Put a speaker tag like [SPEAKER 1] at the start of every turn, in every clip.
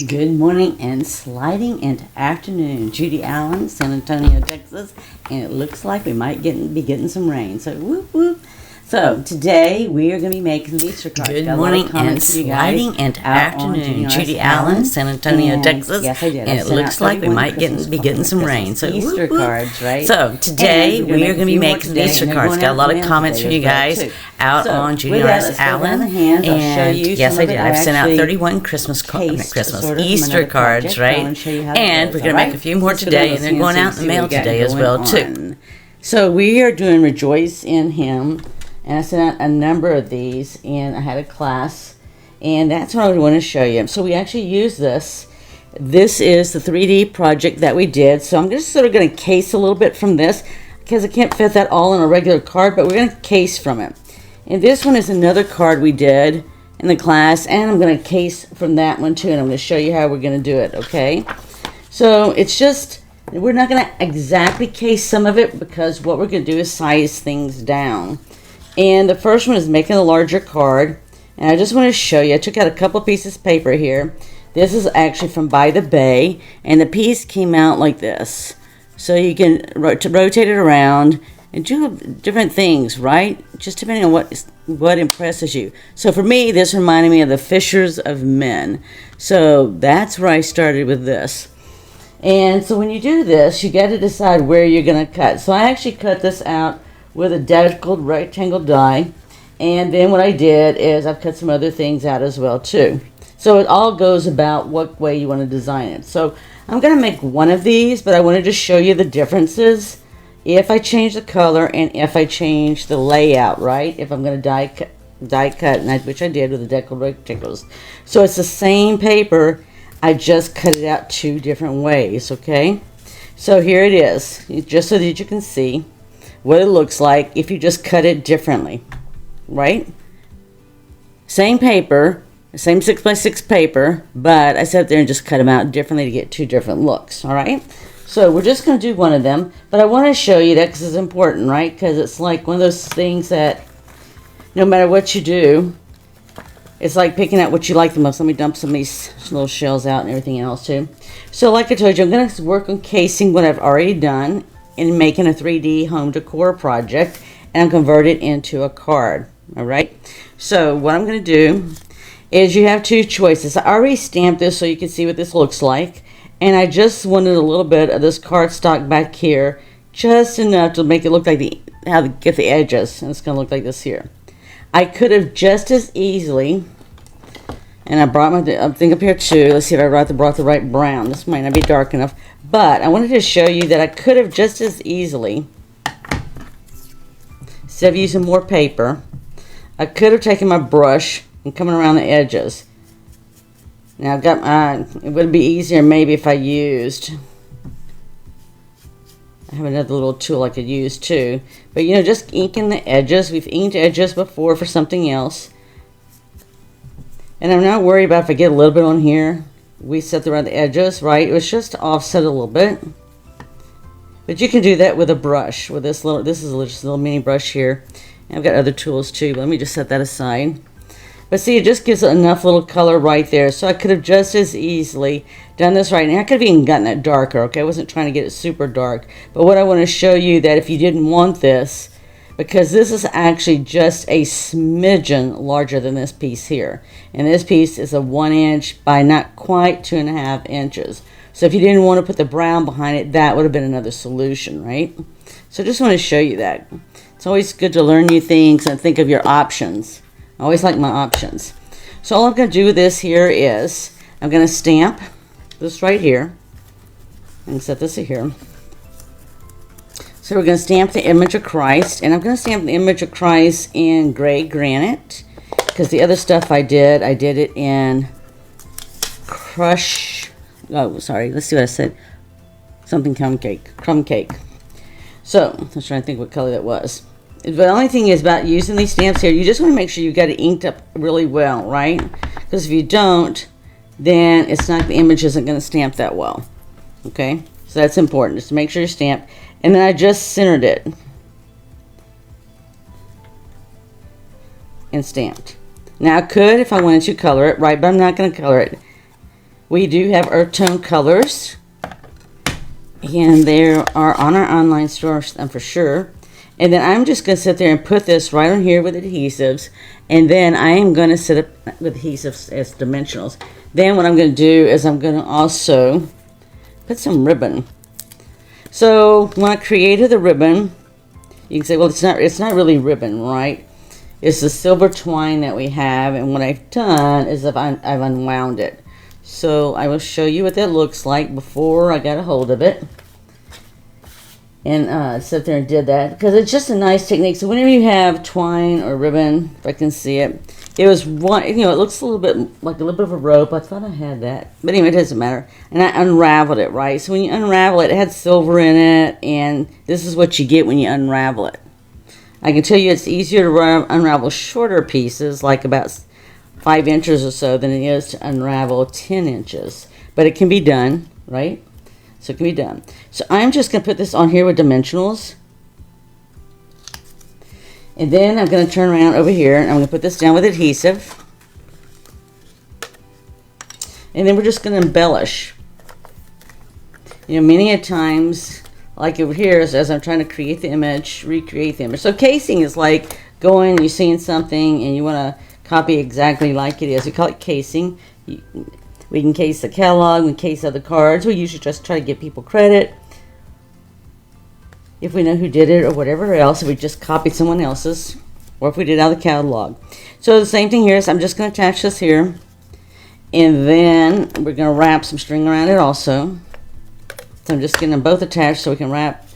[SPEAKER 1] Good morning and sliding into afternoon. Judy Allen, San Antonio, Texas, and it looks like we might be getting some rain. So whoop whoop. So today we are going to be making Easter cards.
[SPEAKER 2] Good morning and sliding into afternoon. Judy Allen, San Antonio, Texas.
[SPEAKER 1] Yes, I did.
[SPEAKER 2] And it looks like we might be getting some rain. So
[SPEAKER 1] Easter cards, right?
[SPEAKER 2] So today we are going to be making Easter cards. Got a lot of comments from you guys out on Judy Allen. And yes, I did. I've sent out 31 Easter cards, right? And we're going to make a few more today, and they're going out in the mail today as well too.
[SPEAKER 1] So we are doing Rejoice in Him. And I sent out a number of these, and I had a class, and that's what I want to show you. So we actually use this. This is the 3D project that we did. So I'm just sort of going to case a little bit from this, because I can't fit that all in a regular card, but we're going to case from it. And this one is another card we did in the class, and I'm going to case from that one too, and I'm going to show you how we're going to do it, okay? So it's just, we're not going to exactly case some of it, because what we're going to do is size things down. And the first one is making a larger card. And I just want to show you, I took out a couple pieces of paper here. This is actually from By the Bay. And the piece came out like this. So you can rotate it around and do different things, right? Just depending on what impresses you. So for me, this reminded me of the Fishers of Men. So that's where I started with this. And so when you do this, you got to decide where you're going to cut. So I actually cut this out with a deckled rectangle die, and then what I did is I've cut some other things out as well too. So it all goes about what way you want to design it. So I'm going to make one of these, but I wanted to show you the differences if I change the color and if I change the layout, right? If I'm going to die cut, which I did with the deckled rectangles. So it's the same paper, I just cut it out two different ways, okay? So here it is, just so that you can see what it looks like if you just cut it differently, right? Same paper, same 6x6 paper, but I sat there and just cut them out differently to get two different looks, all right? So we're just going to do one of them, but I want to show you that because it's important, right? Because it's like one of those things that no matter what you do, it's like picking out what you like the most. Let me dump some of these little shells out and everything else too. So like I told you, I'm going to work on casing what I've already done in making a 3D home decor project and convert it into a card. All right. So what I'm going to do is you have two choices. I already stamped this so you can see what this looks like. And I just wanted a little bit of this cardstock back here, just enough to make it look like how to get the edges. And it's going to look like this here. I could have just as easily, and I brought my thing up here too. Let's see if I brought the right brown. This might not be dark enough. But I wanted to show you that I could have just as easily, instead of using more paper, I could have taken my brush and coming around the edges. Now I've got it would be easier maybe if I used, I have another little tool I could use too. But you know, just inking the edges. We've inked edges before for something else. And I'm not worried about if I get a little bit on here. We set around the edges, right? It was just to offset a little bit. But you can do that with a brush. With this is just a little mini brush here. And I've got other tools too, but let me just set that aside. But see, it just gives it enough little color right there. So I could have just as easily done this right now. I could have even gotten it darker, okay? I wasn't trying to get it super dark. But what I want to show you that if you didn't want this, because this is actually just a smidgen larger than this piece here. And this piece is a 1 inch by not quite 2.5 inches. So if you didn't want to put the brown behind it, that would have been another solution, right? So I just want to show you that. It's always good to learn new things and think of your options. I always like my options. So all I'm going to do with this here is I'm going to stamp this right here. And set this here. So we're going to stamp the image of Christ, and I'm going to stamp the image of Christ in gray granite, because the other stuff I did it in let's see what I said, something crumb cake. So, I was trying to think what color that was. The only thing is about using these stamps here, you just want to make sure you've got it inked up really well, right? Because if you don't, then the image isn't going to stamp that well, okay? So that's important, just to make sure you stamp. And then I just centered it and stamped. Now I could, if I wanted to, color it, right? But I'm not going to color it. We do have earth tone colors, and they are on our online store for sure. And then I'm just going to sit there and put this right on here with adhesives, and then I am going to set up with adhesives as dimensionals. Then what I'm going to do is I'm going to also put some ribbon. So when I created the ribbon, you can say, well, it's not really ribbon, right? It's the silver twine that we have, and what I've done is I've unwound it. So I will show you what that looks like before I got a hold of it. And sat there and did that because it's just a nice technique. So whenever you have twine or ribbon, if I can see it, it was one. You know, it looks a little bit like a little bit of a rope. I thought I had that, but anyway, it doesn't matter. And I unraveled it, right? So when you unravel it, it had silver in it, and this is what you get when you unravel it. I can tell you it's easier to unravel shorter pieces, like about 5 inches or so, than it is to unravel 10 inches. But it can be done, right? So it can be done. So I'm just going to put this on here with dimensionals. And then I'm going to turn around over here and I'm going to put this down with adhesive. And then we're just going to embellish. You know, many a times, like over here, as I'm trying to create the image, recreate the image. So casing is like going, you're seeing something and you want to copy exactly like it is. We call it casing. We can case the catalog, we can case other cards. We usually just try to give people credit if we know who did it or whatever else, if we just copied someone else's, or if we did out of the catalog. So the same thing here is I'm just going to attach this here, and then we're going to wrap some string around it also. So I'm just getting them both attached so we can wrap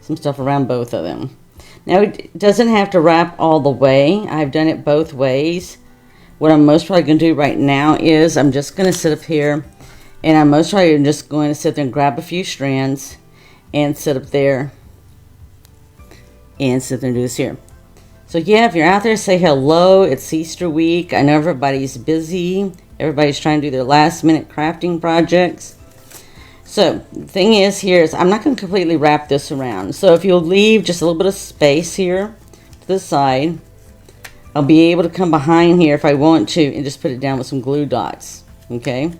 [SPEAKER 1] some stuff around both of them. Now it doesn't have to wrap all the way. I've done it both ways. What I'm most probably going to do right now is I'm just going to sit up here, and I'm most probably just going to sit there and grab a few strands and sit up there and sit there and do this here. So yeah, if you're out there, say hello. It's Easter week. I know everybody's busy. Everybody's trying to do their last minute crafting projects. So the thing is here is I'm not going to completely wrap this around. So if you'll leave just a little bit of space here to the side, I'll be able to come behind here if I want to and just put it down with some glue dots, okay?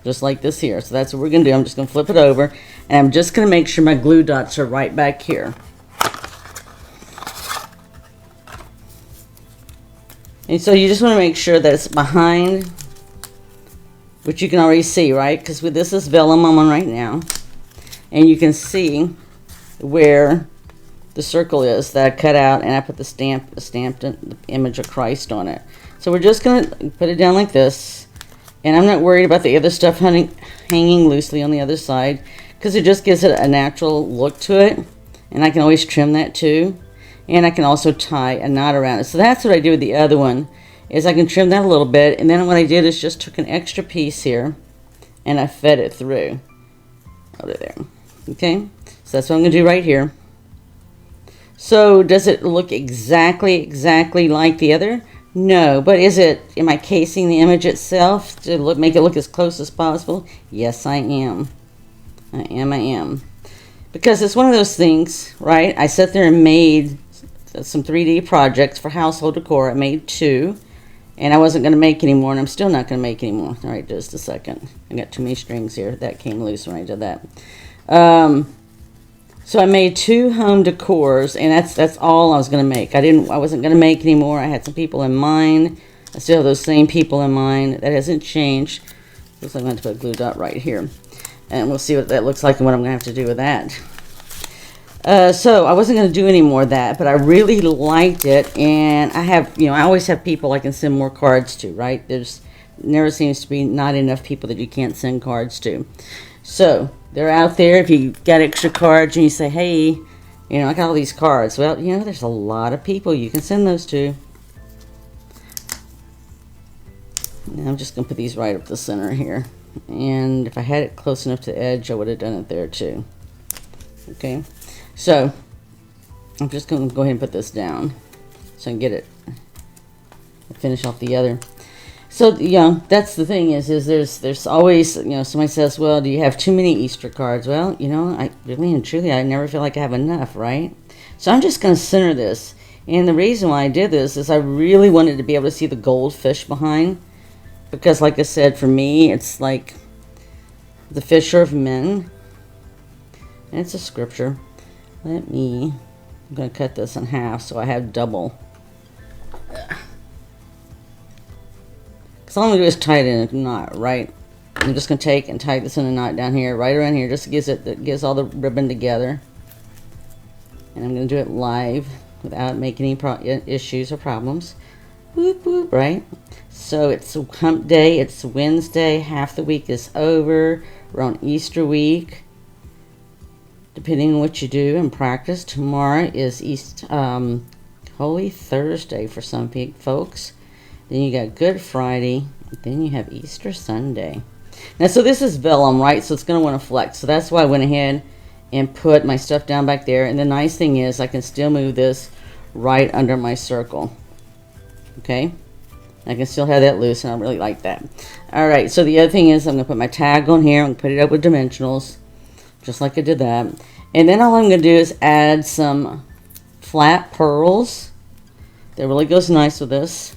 [SPEAKER 1] Just like this here. So that's what we're going to do. I'm just going to flip it over, and I'm just going to make sure my glue dots are right back here. And so you just want to make sure that it's behind, which you can already see, right? Because with this is vellum I'm on right now, and you can see where the circle is that I cut out, and I put the stamped image of Christ on it. So we're just going to put it down like this, and I'm not worried about the other stuff hanging loosely on the other side, because it just gives it a natural look to it, and I can always trim that too, and I can also tie a knot around it. So that's what I do with the other one, is I can trim that a little bit, and then what I did is just took an extra piece here, and I fed it through over there. Okay, so that's what I'm going to do right here. So does it look exactly like the other? No, but am I casing the image itself to make it look as close as possible? Yes, I am. I am. Because it's one of those things, right? I sat there and made some 3D projects for household decor. I made 2, and I wasn't going to make any more, and I'm still not going to make any more. All right, just a second. I got too many strings here. That came loose when I did that. So I made 2 home decors, and that's all I was going to make. I wasn't going to make any more. I had some people in mind. I still have those same people in mind. That hasn't changed. Looks like I'm going to put a glue dot right here, and we'll see what that looks like and what I'm going to have to do with that. So I wasn't going to do any more of that, but I really liked it, and I always have people I can send more cards to, right? There's never seems to be not enough people that you can't send cards to. So they're out there. If you got extra cards and you say, hey, I got all these cards. Well, there's a lot of people you can send those to. And I'm just going to put these right up the center here. And if I had it close enough to the edge, I would have done it there too. Okay. So I'm just going to go ahead and put this down so I can get it. Finish off the other. So, that's the thing is there's always, somebody says, well, do you have too many Easter cards? Well, I really and truly, I never feel like I have enough, right? So I'm just going to center this. And the reason why I did this is I really wanted to be able to see the goldfish behind. Because like I said, for me, it's like the fisher of men. And it's a scripture. I'm going to cut this in half so I have double. Because all I'm going to do is tie it in a knot, right? I'm just going to take and tie this in a knot down here, right around here, just gives all the ribbon together. And I'm going to do it live without making any issues or problems. Whoop, whoop, right? So it's hump day, it's Wednesday, half the week is over. We're on Easter week. Depending on what you do and practice, tomorrow is Holy Thursday for some folks. Then you got Good Friday. Then you have Easter Sunday. Now, so this is vellum, right? So it's going to want to flex. So that's why I went ahead and put my stuff down back there. And the nice thing is I can still move this right under my circle. Okay? I can still have that loose, and I really like that. All right, so the other thing is I'm going to put my tag on here. I'm going to put it up with dimensionals, just like I did that. And then all I'm going to do is add some flat pearls. That really goes nice with this.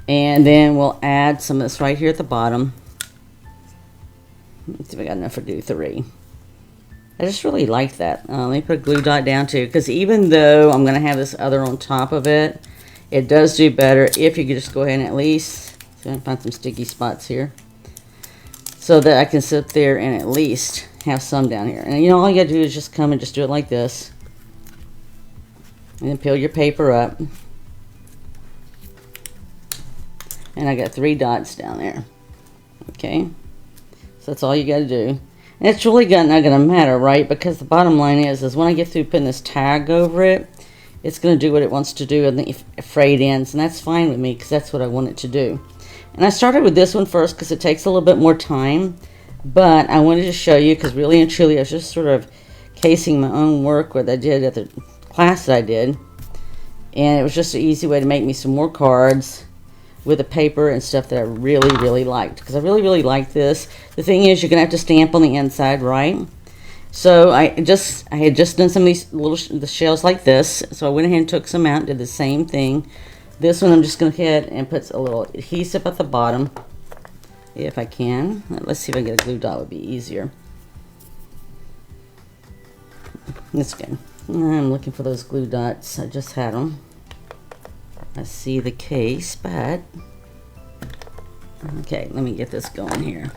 [SPEAKER 1] And then we'll add some of this right here at the bottom. Let's see if I got enough to do 3. I just really like that. Let me put a glue dot down too, because even though I'm going to have this other on top of it, it does do better if you could just go ahead and at least, so I can find some sticky spots here, so that I can sit there and at least have some down here. And you know, all you got to do is just come and just do it like this. And then peel your paper up. And I got 3 dots down there. Okay? So that's all you got to do. And it's really not going to matter, right? Because the bottom line is when I get through putting this tag over it, it's going to do what it wants to do in the frayed ends. And that's fine with me because that's what I want it to do. And I started with this one first because it takes a little bit more time. But I wanted to show you because really and truly I was just sort of casing my own work what I did at the class that I did. And it was just an easy way to make me some more cards with the paper and stuff that I really, really liked. Because I really, really like this. The thing is, you're going to have to stamp on the inside, right? So I had just done some of these the shells like this. So I went ahead and took some out and did the same thing. This one I'm just going to hit and put a little adhesive at the bottom. If I can. Let's see if I can get a glue dot, would be easier. That's good. I'm looking for those glue dots. I just had them. I see the case, but okay, let me get this going here.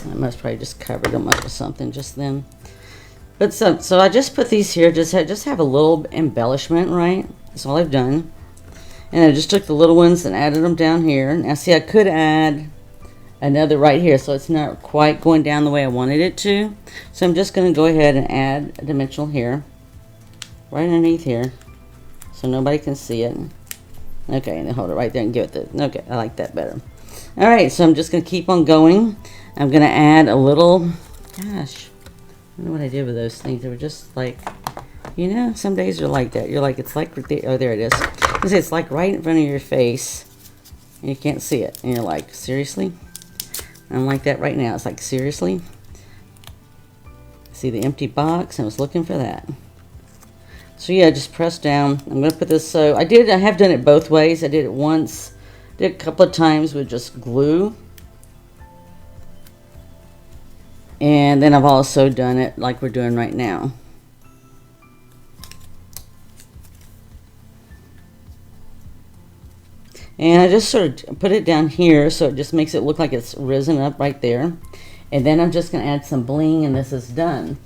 [SPEAKER 1] I must probably just covered them up with something just then. But so I just put these here, just have a little embellishment, right? That's all I've done. And I just took the little ones and added them down here. Now see, I could add another right here, so it's not quite going down the way I wanted it to. So I'm just going to go ahead and add a dimensional here, right underneath here, so nobody can see it. Okay, and then hold it right there and give it the, okay, I like that better. All right, so I'm just going to keep on going. I'm going to add a little, gosh, I don't know what I did with those things. They were just like, you know, some days are like that. You're like, it's like, oh, there it is. It's like right in front of your face, and you can't see it. And you're like, seriously? I'm like that right now. It's like, seriously? See the empty box? I was looking for that. So yeah, just press down. I'm going to put this, so I have done it both ways. I did it once, did a couple of times with just glue. And then I've also done it like we're doing right now. And I just sort of put it down here so it just makes it look like it's risen up right there. And then I'm just going to add some bling, and this is done.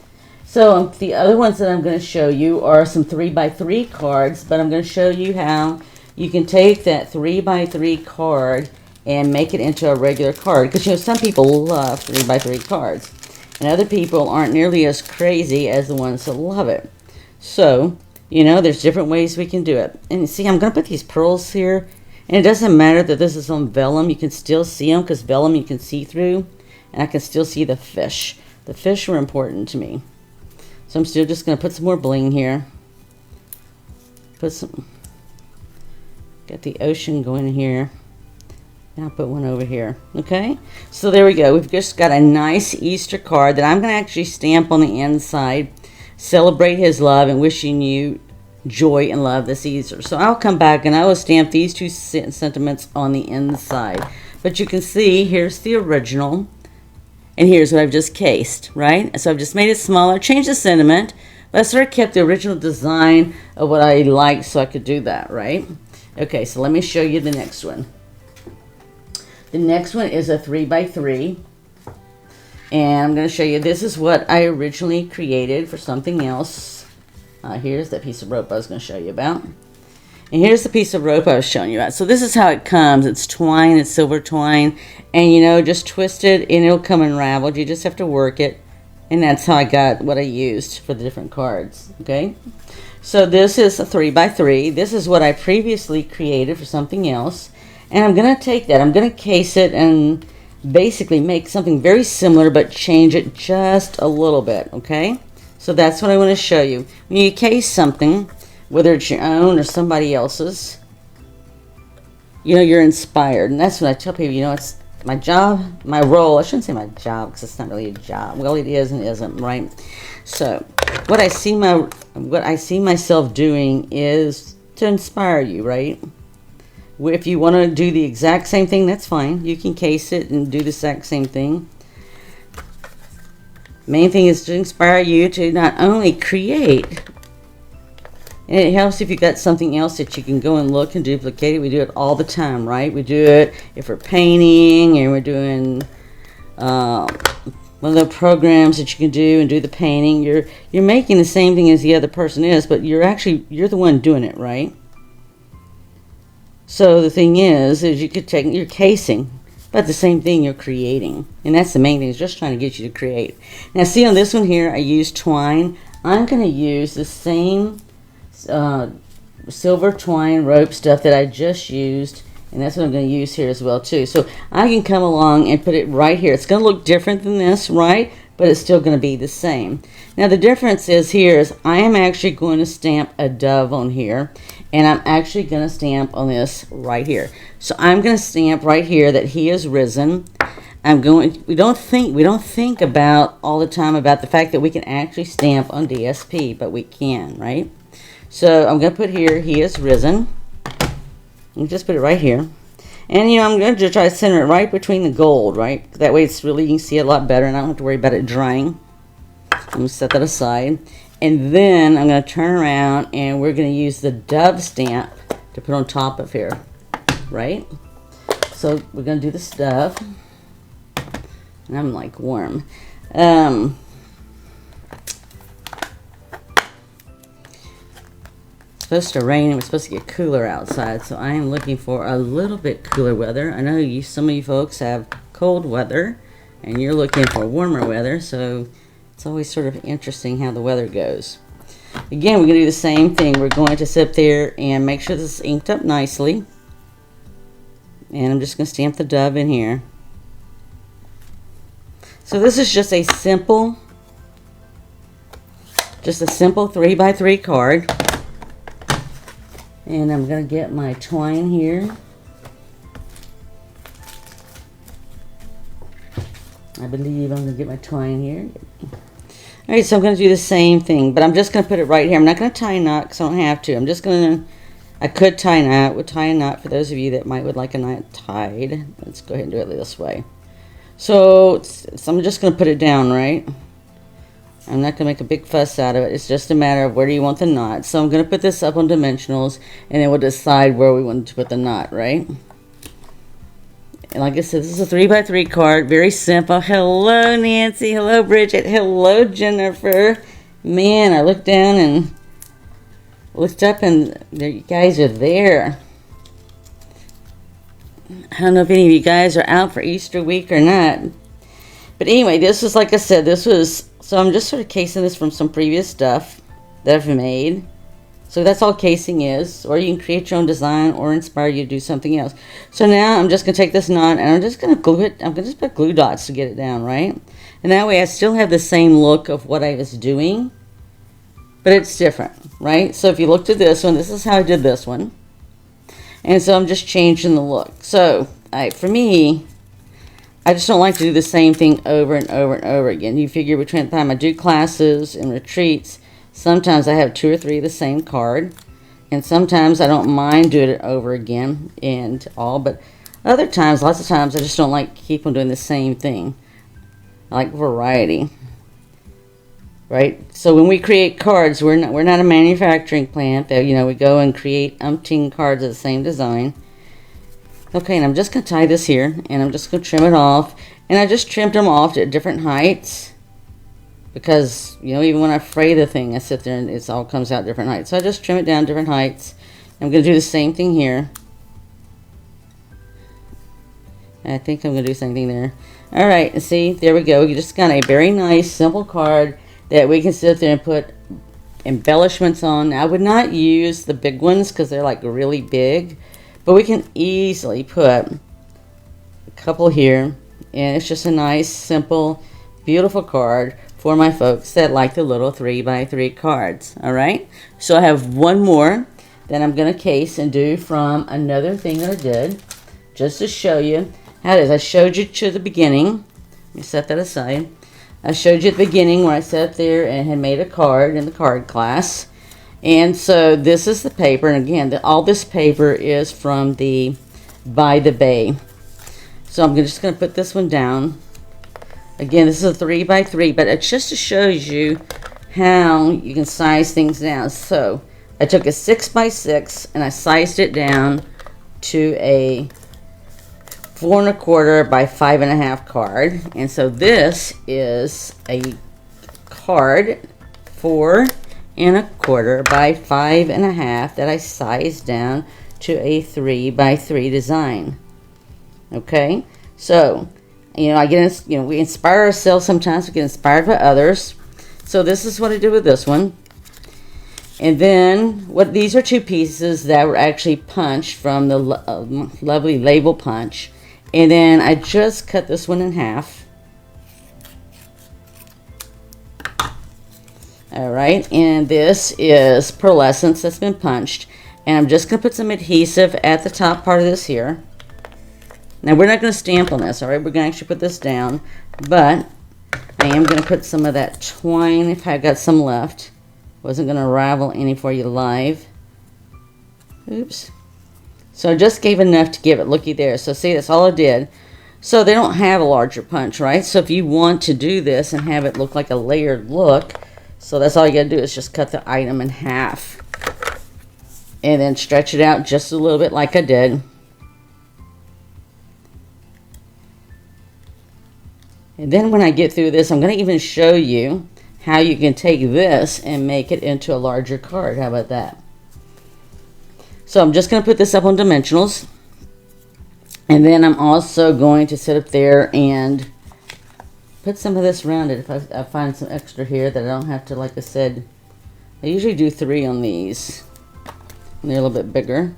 [SPEAKER 1] So the other ones that I'm going to show you are some 3x3 cards, but I'm going to show you how you can take that 3x3 card and make it into a regular card. Because, you know, some people love 3x3 cards, and other people aren't nearly as crazy as the ones that love it. So, you know, there's different ways we can do it. And see, I'm going to put these pearls here. And it doesn't matter that this is on vellum. You can still see them because vellum you can see through. And I can still see the fish. The fish were important to me. So I'm still just going to put some more bling here. Got the ocean going here. And I'll put one over here. Okay? So there we go. We've just got a nice Easter card that I'm going to actually stamp on the inside. Celebrate his love and wishing you joy and love this Easter. So I'll come back and I will stamp these two sentiments on the inside. But you can see here's the original, And here's what I've just cased, right? So I've just made it smaller, changed the sentiment, but I sort of kept the original design of what I liked so I could do that, right? Okay, so let me show you the next one. The next one is a 3x3. And I'm going to show you, this is what I originally created for something else. Here's that piece of rope I was going to show you about. And here's the piece of rope I was showing you about. So this is how it comes. It's twine, it's silver twine. And you know, just twist it and it'll come unraveled. You just have to work it. And that's how I got what I used for the different cards. Okay. So this is a 3x3. This is what I previously created for something else. And I'm going to take that. I'm going to case it and basically make something very similar but change it just a little bit. Okay. So that's what I want to show you. When you case something, whether it's your own or somebody else's, you know, you're inspired. And that's what I tell people, you know, it's my job, my role. I shouldn't say my job because it's not really a job. Well, it is and isn't, right? So what I see myself doing is to inspire you, right? If you want to do the exact same thing, that's fine. You can case it and do the exact same thing. Main thing is to inspire you to not only create, and it helps if you've got something else that you can go and look and duplicate it. We do it all the time, right? We do it if we're painting and we're doing one of the programs that you can do and do the painting. You're making the same thing as the other person is, but you're the one doing it, right? So the thing is you could take your casing, but the same thing you're creating. And that's the main thing, is just trying to get you to create. Now see on this one here, I used twine. I'm going to use the same silver twine rope stuff that I just used, and that's what I'm going to use here as well too. So I can come along and put it right here. It's going to look different than this, right? But it's still going to be the same. Now the difference is here is I am actually going to stamp a dove on here, and I'm actually going to stamp on this right here. So I'm going to stamp right here that he is risen. We don't think about all the time about the fact that we can actually stamp on DSP, but we can, right? So I'm going to put here, he is risen. And just put it right here. And, you know, I'm going to try to center it right between the gold, right? That way it's really, you can see it a lot better and I don't have to worry about it drying. I'm going to set that aside. And then I'm going to turn around and we're going to use the dove stamp to put on top of here, right? So we're going to do this dove. And I'm like warm. Supposed to rain and we're supposed to get cooler outside, so I am looking for a little bit cooler weather. I know some of you folks have cold weather and you're looking for warmer weather, so it's always sort of interesting how the weather goes. Again, we're going to do the same thing. We're going to sit there and make sure this is inked up nicely, and I'm just going to stamp the dove in here. So this is just a simple 3x3 card. And I'm going to get my twine here. I believe I'm going to get my twine here. Alright, so I'm going to do the same thing, but I'm just going to put it right here. I'm not going to tie a knot because I don't have to. I'm just going to, I could tie a knot. Would tie a knot for those of you that would like a knot tied. Let's go ahead and do it this way. So I'm just going to put it down, right? I'm not going to make a big fuss out of it. It's just a matter of where do you want the knot. So I'm going to put this up on dimensionals, and then we'll decide where we want to put the knot, right? And like I said, this is a 3x3 card. Very simple. Hello, Nancy. Hello, Bridget. Hello, Jennifer. Man, I looked down and looked up, and there, you guys are there. I don't know if any of you guys are out for Easter week or not. But anyway, this was, like I said, so I'm just sort of casing this from some previous stuff that I've made. So that's all casing is. Or you can create your own design or inspire you to do something else. So now I'm just going to take this knot and I'm just going to glue it. I'm going to just put glue dots to get it down, right? And that way I still have the same look of what I was doing, but it's different, right? So if you looked at this one, this is how I did this one. And so I'm just changing the look. So for me, I just don't like to do the same thing over and over and over again. You figure between the time I do classes and retreats, sometimes I have 2 or 3 of the same card. And sometimes I don't mind doing it over again and all. But other times, lots of times, I just don't like keep on doing the same thing. I like variety. Right? So when we create cards, we're not a manufacturing plant that, we go and create umpteen cards of the same design. Okay, and I'm just going to tie this here, and I'm just going to trim it off. And I just trimmed them off at different heights because, even when I fray the thing, I sit there and it all comes out different heights. So I just trim it down different heights. I'm going to do the same thing here. I think I'm going to do the same thing there. All right, see, there we go. You just got a very nice, simple card that we can sit there and put embellishments on. I would not use the big ones because they're like really big, but we can easily put a couple here, and it's just a nice, simple, beautiful card for my folks that like the little 3x3 cards. All right, so I have one more that I'm going to case and do from another thing that I did just to show you how it is. I showed you to the beginning. Let me set that aside. I showed you at the beginning where I sat there and had made a card in the card class. And so this is the paper. And again, all this paper is from the By the Bay. So I'm just going to put this one down. Again, this is a 3x3, but it just shows you how you can size things down. So I took a 6x6 and I sized it down to a 4 1/4 by 5 1/2 card. And so this is a card 4 1/4 by 5 1/2 that I sized down to a 3x3 design. Okay, so I get we inspire ourselves sometimes. We get inspired by others. So this is what I did with this one. And then these are two pieces that were actually punched from the lovely label punch. And then I just cut this one in half. All right, and this is pearlescence that's been punched. And I'm just going to put some adhesive at the top part of this here. Now, we're not going to stamp on this, all right? We're going to actually put this down. But I am going to put some of that twine if I've got some left. Wasn't going to ravel any for you live. Oops. So I just gave enough to give it looky there. So see, that's all I did. So they don't have a larger punch, right? So if you want to do this and have it look like a layered look, so that's all you got to do is just cut the item in half. And then stretch it out just a little bit like I did. And then when I get through this, I'm going to even show you how you can take this and make it into a larger card. How about that? So I'm just going to put this up on dimensionals. And then I'm also going to sit up there and put some of this around it. If I find some extra here that I don't have to, like I said, I usually do 3 on these. And they're a little bit bigger.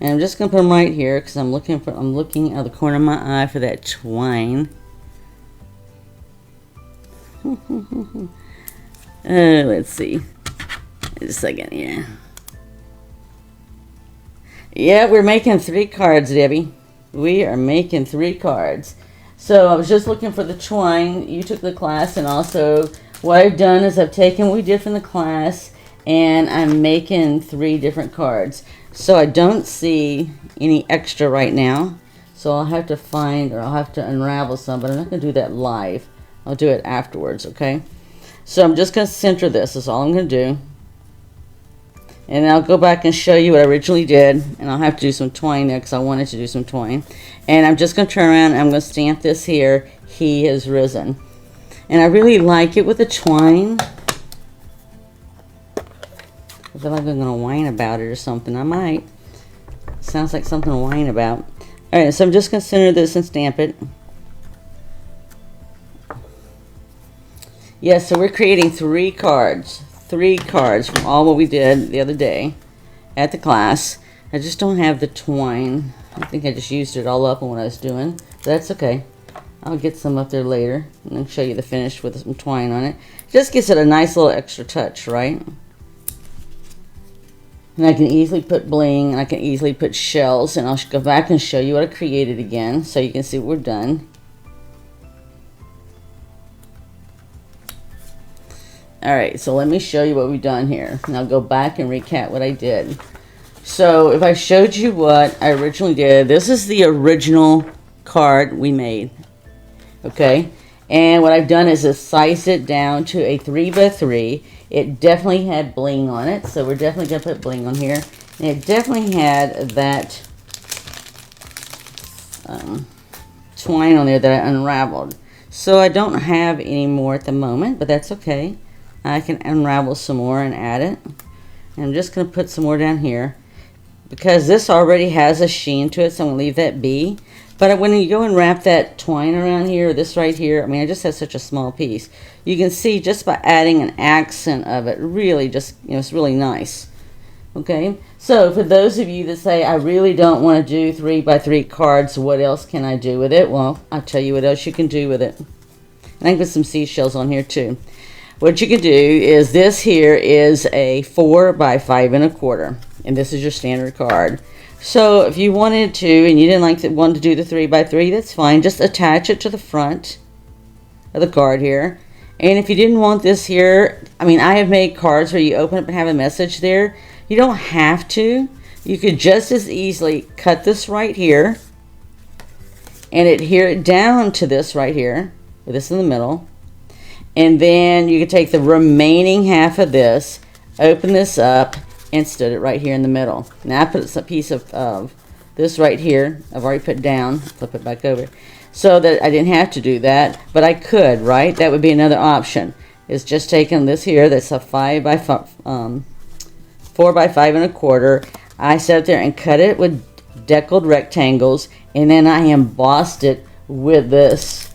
[SPEAKER 1] And I'm just going to put them right here because I'm looking out the corner of my eye for that twine. Let's see. Just a second, yeah. Yeah, we're making 3 cards, Debbie. We are making 3 cards. So I was just looking for the twine. You took the class, and also what I've done is I've taken what we did from the class, and I'm making 3 different cards. So I don't see any extra right now. So I'll have to find, or I'll have to unravel some, but I'm not going to do that live. I'll do it afterwards, okay? So I'm just going to center this. That's all I'm going to do. And I'll go back and show you what I originally did. And I'll have to do some twine there because I wanted to do some twine. And I'm just going to turn around and I'm going to stamp this here. He has risen. And I really like it with the twine. I feel like I'm going to whine about it or something. I might. Sounds like something to whine about. Alright, so I'm just going to center this and stamp it. Yes, so we're creating 3 cards. 3 cards from all what we did the other day at the class. I just don't have the twine. I think I just used it all up on what I was doing. But that's okay. I'll get some up there later and then show you the finish with some twine on it. Just gives it a nice little extra touch, right? And I can easily put bling and I can easily put shells, and I'll go back and show you what I created again so you can see what we've done. Alright, so let me show you what we've done here. And I'll go back and recap what I did. So if I showed you what I originally did, this is the original card we made. Okay? And what I've done is just sized it down to a 3x3. It definitely had bling on it, so we're definitely going to put bling on here. And it definitely had that twine on there that I unraveled. So I don't have any more at the moment, but that's okay. I can unravel some more and add it. And I'm just going to put some more down here, because this already has a sheen to it, so I'm going to leave that be. But when you go and wrap that twine around here, this right here, I mean, I just have such a small piece. You can see just by adding an accent of it, really just, it's really nice. Okay, so for those of you that say, I really don't want to do 3x3 cards, what else can I do with it? Well, I'll tell you what else you can do with it. And I can put some seashells on here too. What you can do is, this here is a 4x5 1/4, and this is your standard card. So if you wanted to, and you didn't want to do the 3x3, that's fine. Just attach it to the front of the card here. And if you didn't want this here, I mean, I have made cards where you open up and have a message there. You don't have to. You could just as easily cut this right here and adhere it down to this right here, with this in the middle. And then you can take the remaining half of this, open this up, and stood it right here in the middle. Now I put a piece of this right here, I've already put down, flip it back over, so that I didn't have to do that, but I could, right? That would be another option, is just taking this here, that's a 4x5 1/4. I sat there and cut it with deckled rectangles, and then I embossed it with this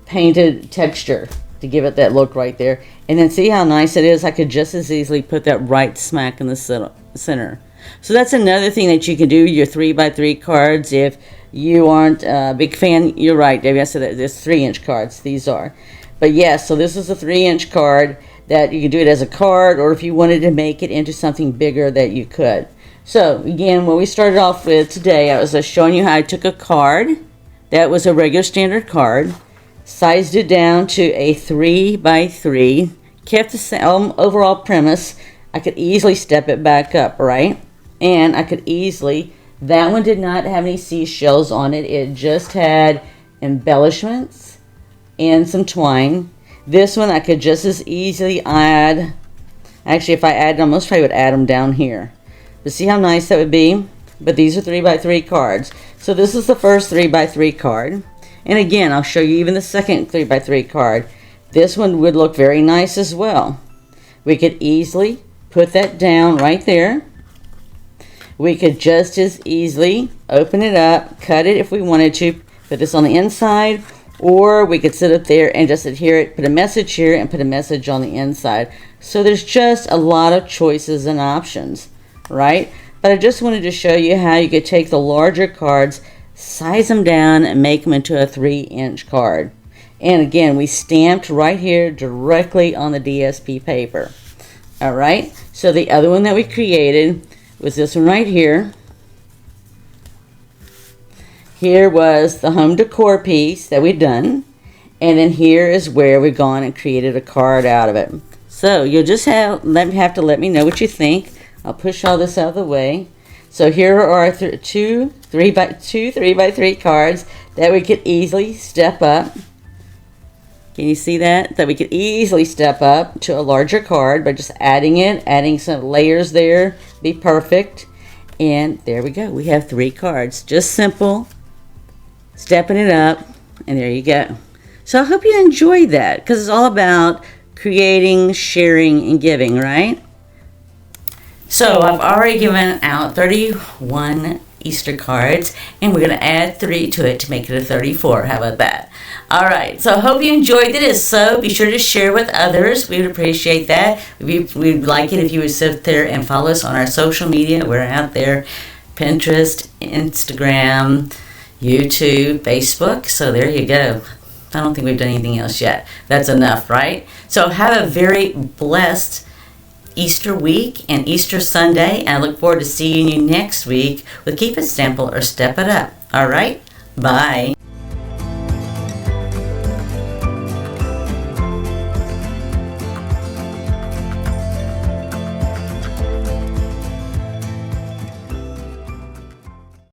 [SPEAKER 1] painted texture to give it that look right there. And then see how nice it is? I could just as easily put that right smack in the center. So that's another thing that you can do, your 3x3 cards. If you aren't a big fan, you're right, Debbie, I said that there's 3-inch cards, these are. But yes, so this is a 3-inch card that you can do it as a card, or if you wanted to make it into something bigger, that you could. So again, what we started off with today, I was just showing you how I took a card that was a regular standard card, sized it down to a 3x3, kept the same overall premise. I could easily step it back up, right? And I could easily, that one did not have any seashells on it. It just had embellishments and some twine. This one I could just as easily add, actually if I added them, most probably would add them down here. But see how nice that would be? But these are 3x3 cards. So this is the first 3x3 card. And again, I'll show you even the second 3x3 card. This one would look very nice as well. We could easily put that down right there. We could just as easily open it up, cut it if we wanted to, put this on the inside, or we could sit up there and just adhere it, put a message here and put a message on the inside. So there's just a lot of choices and options, right? But I just wanted to show you how you could take the larger cards, size them down, and make them into a 3-inch card. And again, we stamped right here directly on the DSP paper. Alright, so the other one that we created was this one right here. Here was the home decor piece that we'd done. And then here is where we've gone and created a card out of it. So you'll just have to let me know what you think. I'll push all this out of the way. So here are two 3x3 cards that we could easily step up. Can you see that? That we could easily step up to a larger card by just adding some layers there. Be perfect. And there we go. We have 3 cards. Just simple. Stepping it up. And there you go. So I hope you enjoyed that, because it's all about creating, sharing, and giving, right? So I've already given out 31 Easter cards, and we're going to add 3 to it to make it a 34. How about that? All right, so I hope you enjoyed it. If so, be sure to share with others. We would appreciate that. We'd like it if you would sit there and follow us on our social media. We're out there, Pinterest, Instagram, YouTube, Facebook. So there you go. I don't think we've done anything else yet. That's enough, right? So have a very blessed Easter week and Easter Sunday, and I look forward to seeing you next week with Keep It Simple or Step It Up. All right? Bye.